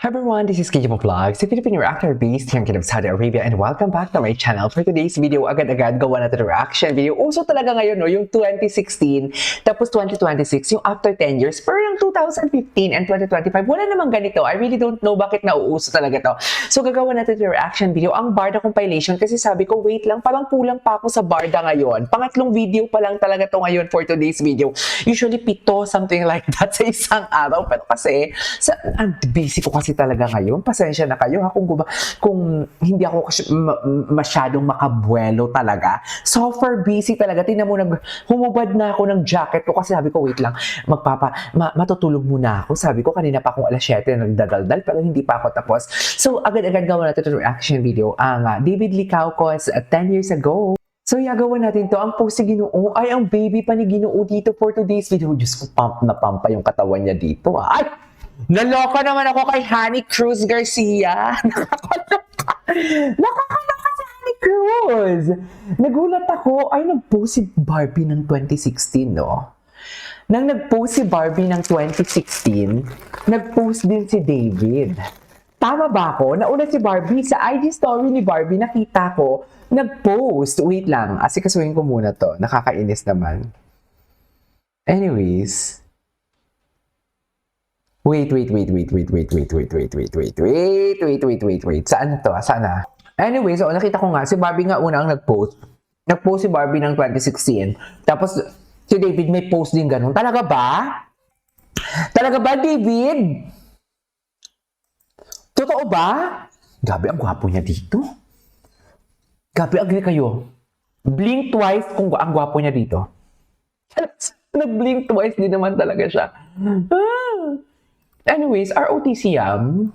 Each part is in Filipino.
Hi everyone, this is KJ Vlogs, a Filipino reactor based here in Kingdom Saudi Arabia, and welcome back to my channel. For today's video, agad-agad gawa natin reaction video. Uso talaga ngayon, no? Yung 2016, tapos 2026, yung after 10 years. Pero yung 2015 and 2025, wala namang ganito. I really don't know bakit nauuso talaga to. So gagawa natin yung reaction video. Ang Barda compilation, kasi sabi ko, wait lang, parang kulang pa ako sa Barda ngayon. Pangatlong video pa lang talaga to ngayon for today's video. Usually 7, something like that sa isang araw. Pero kasi, ang busy ko kasi talaga ngayon. Pasensya na kayo ha kung hindi ako masyadong makabuelo talaga. Super busy talaga. Tingnan mo, humubad na ako ng jacket ko kasi sabi ko, wait lang, matutulog muna ako. Sabi ko, kanina pa akong alas 7 na nagdadaldal pero hindi pa ako tapos. So, agad-agad gawa natin itong reaction video. Ang David Licaucos 10 years ago. So, gagawin natin to. Ang post si Ginoo, ay, ang baby pa ni Ginoo dito for today's video. Diyos ko, pump na pump pa yung katawan niya dito. Ay! Naloka naman ako kay Honey Cruz Garcia. Nakakaloka si Honey Cruz. Nagulat ako. Ay, nag-post si Barbie ng 2016, no? Nang nag-post si Barbie ng 2016, nag-post din si David. Tama ba ako? Nauna si Barbie. Sa IG story ni Barbie, nakita ko, nag-post. Wait lang. Asikasuhin ko muna to. Nakakainis naman. Anyways. Wait. Saan to? Saan na? Anyway, so nakita ko nga, si Barbie nga una ang nag-post. Nag-post si Barbie ng 2016. Tapos, si David may post din ganun. Talaga ba? Talaga ba, David? Totoo ba? Gabi, ang gwapo niya dito. Gabi, agree kayo. Blink twice kung ang gwapo niya dito. Nag-blink twice din naman talaga siya. Anyways, ROTC ano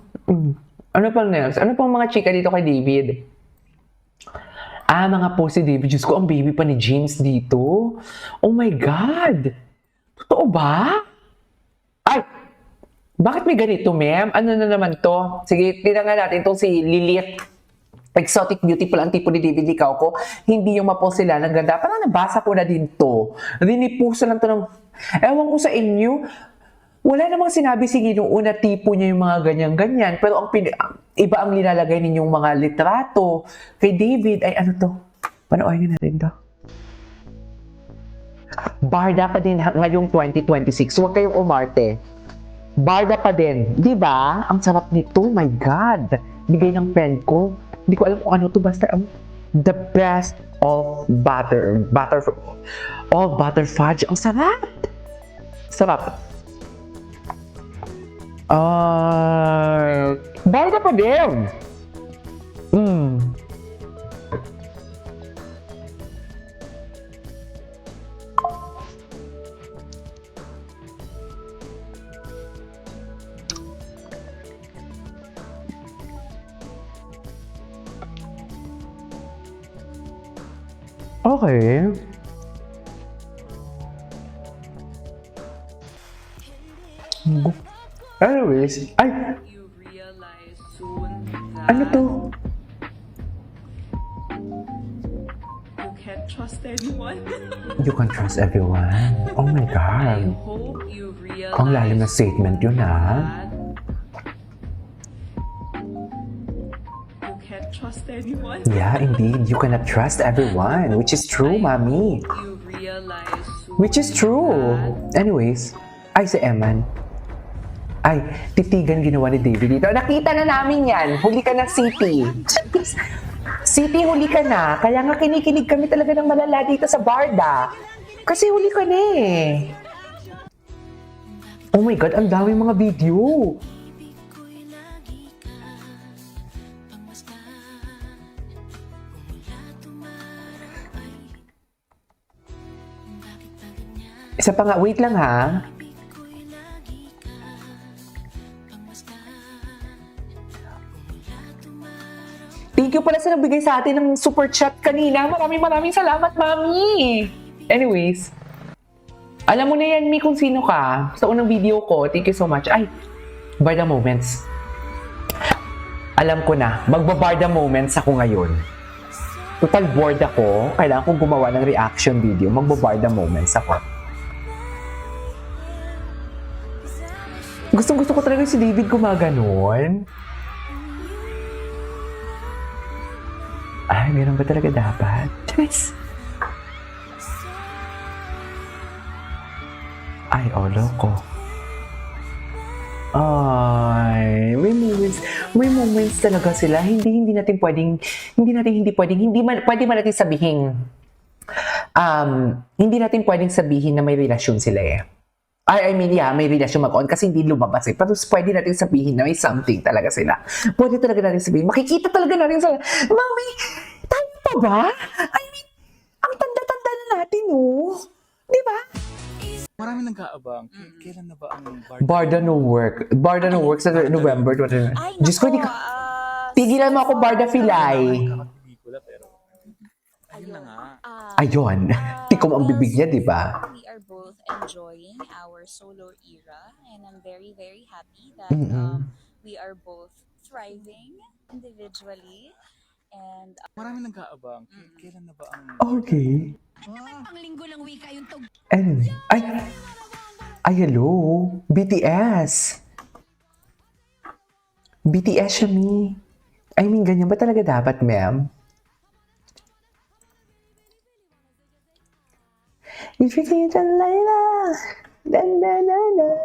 pang next? Ano pang mga chika dito kay David? Mga post si David. Diyos ko, ang baby pa ni James dito. Oh my God! Totoo ba? Ay! Bakit may ganito, ma'am? Ano na naman to? Sige, tinangan natin itong si Lilith. Exotic beautiful ang tipo ni David Licauco. Hindi yung mapost sila ng ganda. Parang nabasa ko na din to. Rinipost na lang to ng... Ewan ko sa inyo. Wala namang sinabi si Ginoo na tipo niya yung mga ganyan-ganyan. Pero iba ang nilalagay ninyong mga litrato. Kay David, ay ano to? Panoorin natin to. Barda pa din ngayong 2026. Huwag kayong umarte. Barda pa din. Di ba? Ang sarap nito. My God. Bigay ng friend ko. Hindi ko alam kung ano to. Basta the best of butter fudge. Ang sarap. Sarap. Barda pa din. Okay. Anyways, ay! Ano to? You can't trust anyone. You can trust everyone. Oh my I God. hope you realize Ang lalim na statement yun, ha? that you can't trust anyone. Yeah, indeed. You cannot trust everyone. Which is true, mami. You realize Which is true. Anyways, ay si Eman. Ay, titigan ginawa ni David dito. Nakita na namin yan. Huli ka na, City. City, huli ka na. Kaya nga kinikilig kami talaga ng malala dito sa Barda. Kasi huli ka na eh. Oh my God, ang dami mga video. Isa pa nga, wait lang ha. Thank you pala sa nagbigay sa atin ng super chat kanina. Maraming salamat, Mami! Anyways, alam mo na yan, Mi, kung sino ka. Sa unang video ko, thank you so much. Ay, Barda Moments. Alam ko na, magbabarda moments ako ngayon. Total bored ako. Kailangan kong gumawa ng reaction video. Magbabarda moments ako. Gustong-gusto ko talaga si David gumaganon. Ay, ganun ba talaga dapat? Yes. Ay, loko. Ay, may moments talaga sila. Hindi natin pwedeng, pwede man natin sabihin, hindi natin pwedeng sabihin na may relasyon sila eh. I mean, yeah, may relasyon mag-on kasi hindi lumabas eh. Pero pwede natin sabihin na may something talaga sila. Pwede talaga natin sabihin, makikita talaga natin sila. Mami, tayo pa ba? I mean, ang tanda-tanda na natin, oh. Di ba? Marami nag-aabang. Kailan na ba ang Barda no work. Barda no work sa November 20. Ay, Diyos ko, nako, di ka. Tigilan mo ako, Barda Filay. Pelikula pero ayun na nga. Ayun. Tikom ang bibig niya, di ba? We are both enjoying our solo era and I'm very, very happy that we are both thriving individually and Marami nag-aabang. Kailan na ba ang Okay. Panglinggo ng wika yung tug. Anyway. Ay, hello. BTS. BTS siya, Mi. I mean, ganyan ba talaga dapat, ma'am? If you can't Layla.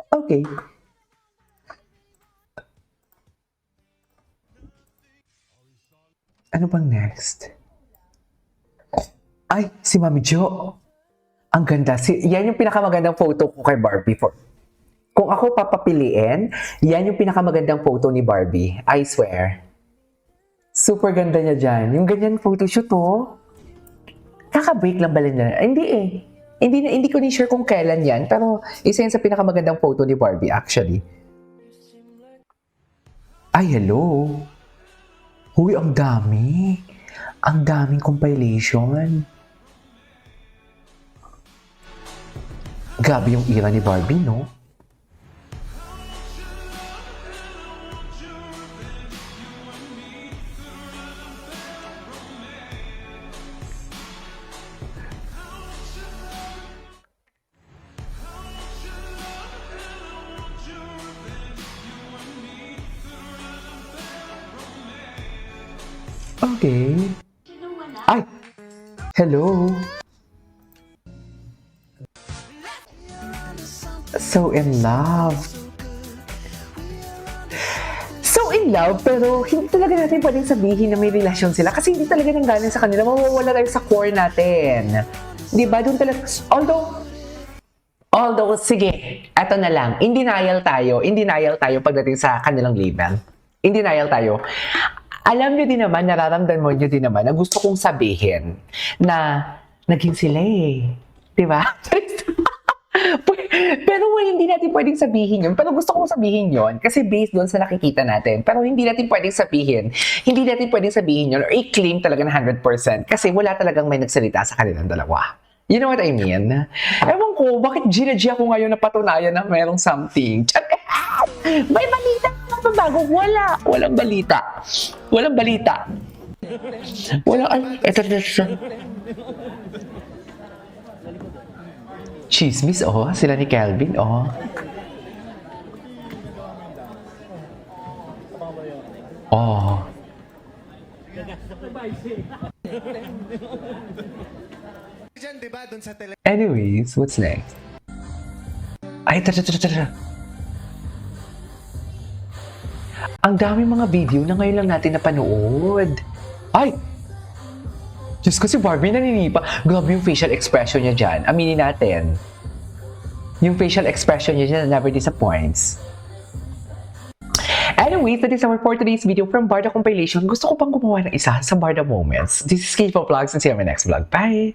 Okay. Ano bang next? Ay, si Mami Jo. Ang ganda. Yan yung pinakamagandang photo ko kay Barbie. Kung ako papapiliin, yan yung pinakamagandang photo ni Barbie. I swear. Super ganda niya dyan. Yung ganyan photoshoot, oh. Kaka-break lang ba niya? Hindi eh. Hindi ko ni sure kung kailan yan. Pero isa yan sa pinakamagandang photo ni Barbie, actually. Ay, hello. Huy, ang dami. Ang daming compilation. Grabe yung era ni Barbie, no? Okay. Ay! Hello! So in love. So in love, pero hindi talaga natin pwedeng sabihin na may relasyon sila kasi hindi talaga nanggaling sa kanila. Mawawala tayo sa core natin. Diba? Doon talaga, although, sige, eto na lang. In denial tayo pagdating sa kanilang label. In denial tayo. Alam nyo din naman, nararamdaman nyo din naman na gusto kong sabihin na naging sila eh. Diba? Pero hindi natin pwedeng sabihin yun. Pero gusto kong sabihin yun kasi based doon sa nakikita natin. Pero hindi natin pwedeng sabihin yun or i-claim talaga na 100% kasi wala talagang may nagsalita sa kanilang dalawa. You know what I mean? Ewan ko, bakit G ako ngayon na patunayan na merong something? May balita na bago. Walang balita. Walang balita. Eto. Chismis, sila ni Calvin, Anyways, what's next? Ay, tara. Ang dami mga video na ngayon lang natin napanood. Ay! Diyos ko, si Barbie naninipa. Grabe yung facial expression niya dyan. Aminin natin. Yung facial expression niya dyan never disappoints. Anyways, that is our for today's video from Barda Compilation. Gusto ko pang gumawa ng isa sa Barda Moments. This is K-Pop Vlogs and see you in my next vlog. Bye!